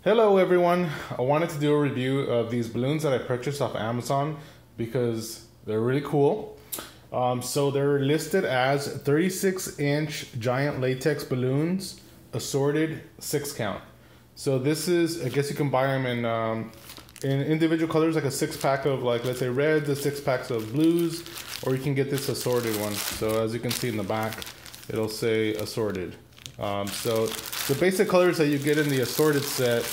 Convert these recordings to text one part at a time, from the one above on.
Hello everyone, I wanted to do a review of these balloons that I purchased off Amazon because they're really cool. So they're listed as 36-inch giant latex balloons, assorted 6-count. So this is, I guess you can buy them in individual colors, like a 6-pack of, like, let's say red, the 6-packs of blues, or you can get this assorted one. So as you can see in the back, it'll say assorted. So the basic colors that you get in the assorted set,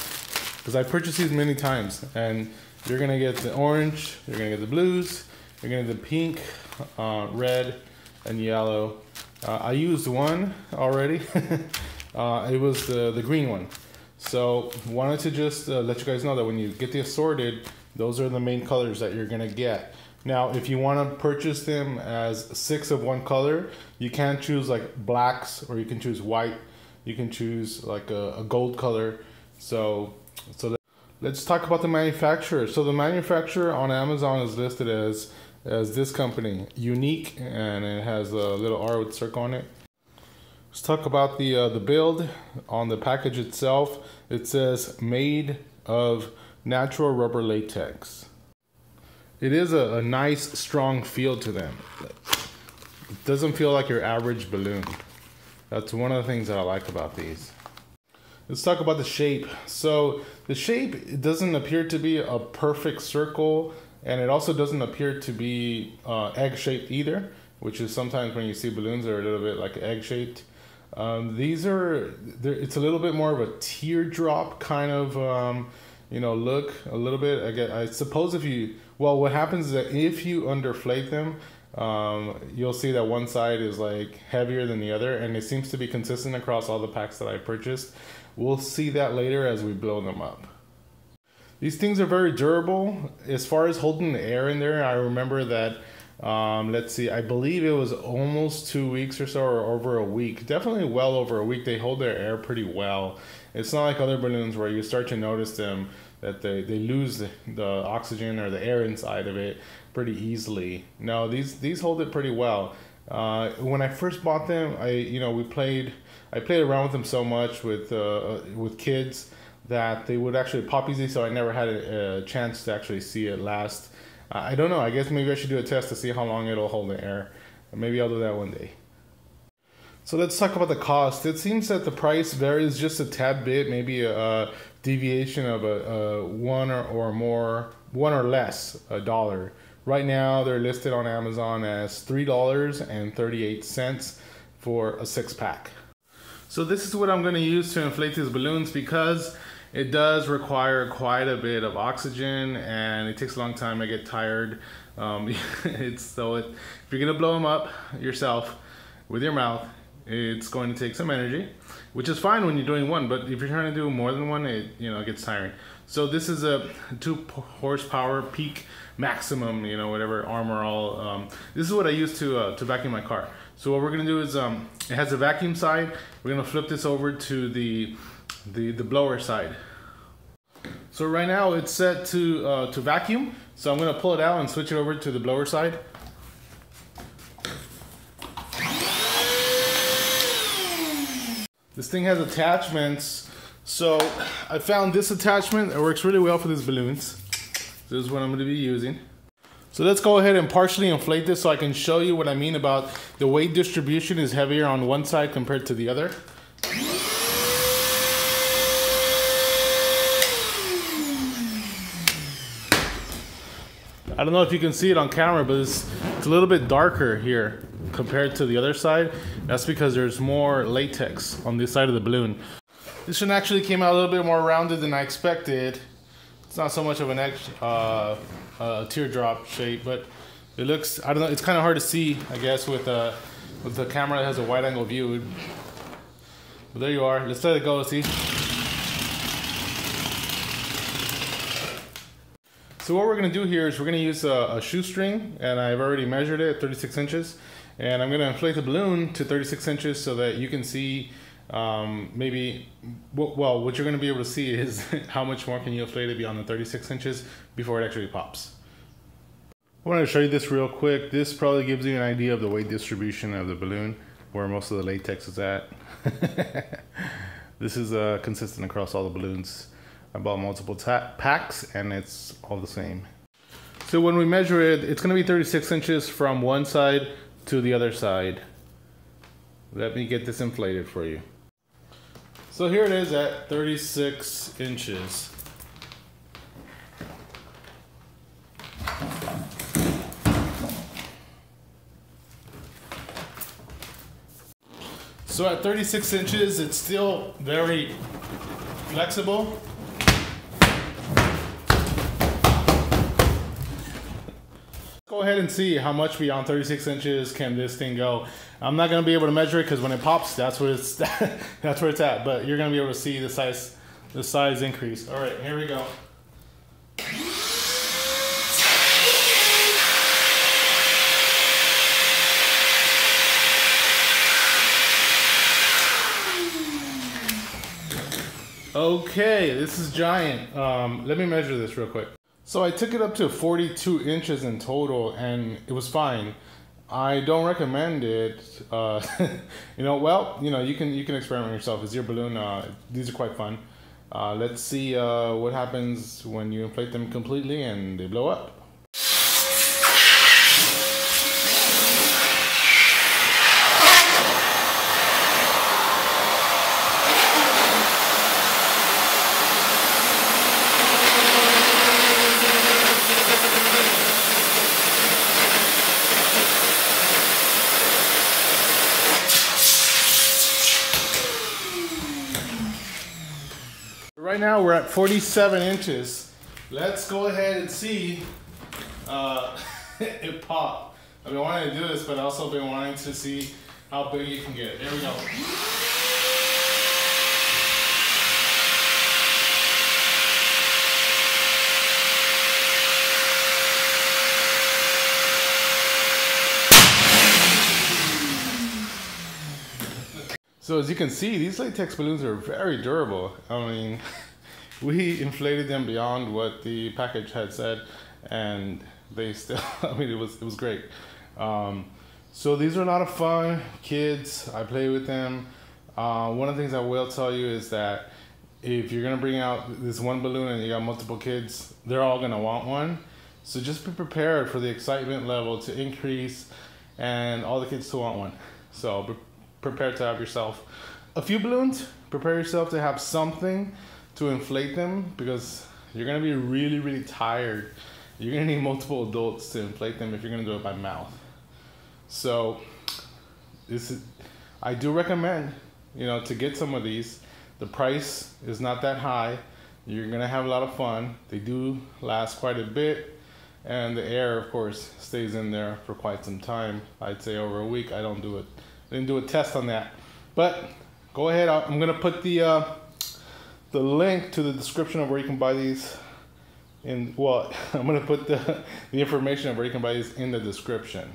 because I purchased these many times, and you're gonna get the orange, you're gonna get the blues, you're gonna get the pink, red, and yellow. I used one already. It was the green one. So wanted to just let you guys know that when you get the assorted, those are the main colors that you're gonna get. Now, if you want to purchase them as 6 of one color, you can choose like blacks, or you can choose white. You can choose like a gold color. So let's talk about the manufacturer. So the manufacturer on Amazon is listed as this company, Unique, and it has a little R with a circle on it. Let's talk about the build. On the package itself, it says made of natural rubber latex. It is a nice, strong feel to them. It doesn't feel like your average balloon. That's one of the things that I like about these. Let's talk about the shape. So the shape, it doesn't appear to be a perfect circle, and it also doesn't appear to be egg-shaped either, which is sometimes when you see balloons that are a little bit like egg-shaped. It's a little bit more of a teardrop kind of look, a little bit. I suppose what happens is that if you underflate them, you'll see that one side is like heavier than the other, and it seems to be consistent across all the packs that I purchased. We'll see that later as we blow them up. These things are very durable. As far as holding the air in there, I remember that, let's see, I believe it was almost 2 weeks or so, or over a week. Definitely well over a week. They hold their air pretty well. It's not like other balloons where you start to notice them that they lose the oxygen or the air inside of it pretty easily. No, these hold it pretty well. When I first bought them, I played around with them so much with kids that they would actually pop easy, so I never had a chance to actually see it last. I don't know, I guess maybe I should do a test to see how long it'll hold the air. Maybe I'll do that one day. So let's talk about the cost. It seems that the price varies just a tad bit, maybe a deviation of one or less $1. Right now they're listed on Amazon as $3.38 for a 6-pack. So this is what I'm going to use to inflate these balloons, because it does require quite a bit of oxygen and it takes a long time. I get tired. If you're going to blow them up yourself with your mouth, it's going to take some energy, which is fine when you're doing one, but if you're trying to do more than one, it gets tiring. So this is a 2 horsepower peak maximum, whatever, Armor All. This is what I use to vacuum my car. So what we're gonna do is, it has a vacuum side. We're gonna flip this over to the blower side. So right now it's set to vacuum. So I'm gonna pull it out and switch it over to the blower side. This thing has attachments. So I found this attachment. It works really well for these balloons. This is what I'm going to be using. So let's go ahead and partially inflate this so I can show you what I mean about the weight distribution is heavier on one side compared to the other. I don't know if you can see it on camera, but it's a little bit darker here compared to the other side. That's because there's more latex on this side of the balloon. This one actually came out a little bit more rounded than I expected. It's not so much of an teardrop shape, but it looks, I don't know, it's kind of hard to see, I guess, with the camera that has a wide angle view. But there you are. Let's let it go, see? So what we're going to do here is we're going to use a shoestring, and I've already measured it, 36 inches. And I'm going to inflate the balloon to 36 inches so that you can see what you're going to be able to see is how much more can you inflate it beyond the 36 inches before it actually pops. I wanted to show you this real quick. This probably gives you an idea of the weight distribution of the balloon, where most of the latex is at. This is consistent across all the balloons. I bought multiple packs and it's all the same. So when we measure it, it's gonna be 36 inches from one side to the other side. Let me get this inflated for you. So here it is at 36 inches. So at 36 inches, it's still very flexible. Go ahead and see how much beyond 36 inches can this thing go. I'm not gonna be able to measure it because when it pops, that's where it's that's where it's at. But you're gonna be able to see the size increase. All right, here we go. Okay, this is giant. Let me measure this real quick. So I took it up to 42 inches in total, and it was fine. I don't recommend it. You can experiment yourself. It's your balloon. These are quite fun. Let's see what happens when you inflate them completely and they blow up. Right now we're at 47 inches. Let's go ahead and see it pop. I've been wanting to do this, but I've also been wanting to see how big you can get. There we go. So as you can see, these latex balloons are very durable. I mean, we inflated them beyond what the package had said, and they still, I mean, it was great. So these are a lot of fun. Kids, I play with them. One of the things I will tell you is that if you're gonna bring out this one balloon and you got multiple kids, they're all gonna want one. So just be prepared for the excitement level to increase and all the kids to want one. So be prepared to have yourself a few balloons. Prepare yourself to have something to inflate them, because you're gonna be really, really tired. You're gonna need multiple adults to inflate them if you're gonna do it by mouth. So I do recommend, to get some of these. The price is not that high. You're gonna have a lot of fun. They do last quite a bit, and the air, of course, stays in there for quite some time. I'd say over a week. I didn't do a test on that, but go ahead. I'm gonna put the link to the description of where you can buy these I'm gonna put the information of where you can buy these in the description.